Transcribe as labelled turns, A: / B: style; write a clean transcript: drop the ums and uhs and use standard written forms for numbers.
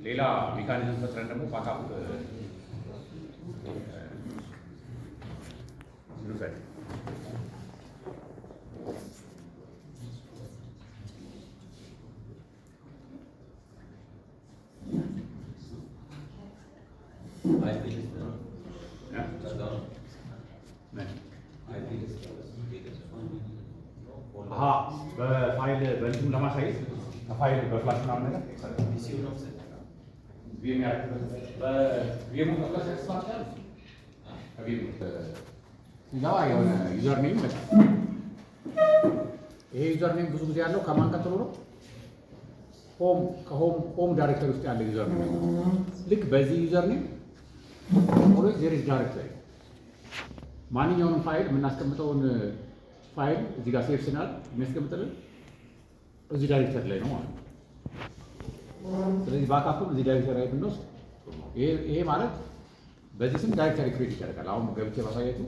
A: ሌላ ሜካኒዝም ፈጥረን ደግሞ ባካፕ እንውሰድ። በፋይል በእንትኑ ለማሳየት ከፋይል በፍላሽ ምናምን ነገር ሲገባ የሆነ ዩዘር ኔም ይመጣል። ይሄ ዩዘር ኔም ብዙ ጊዜ ያለው ከማን ቀጥሎ ነው? ሆም ዳይሬክተሪ ውስጥ ያለ ዩዘር ኔም። ልክ በዚህ ዩዘር ኔም ኦልዌይዝ ዜር ኢዝ ዳይሬክተሪ። ማንኛውንም ፋይል የምናስቀምጠውን ፋይል እዚህ ጋር ሴቭ ስናል የሚያስቀምጥልን እዚህ ዳይሬክተሪ ላይ ነው ማለት ነው። ስለዚህ ባካፕም እዚህ ዳይሬክተሪ ላይ ብንወስድ ይሄ ማለት በዚህ ስም ዳይሬክተሪ ክሬት ይደረጋል። አሁን ገብቼ ማሳየቱ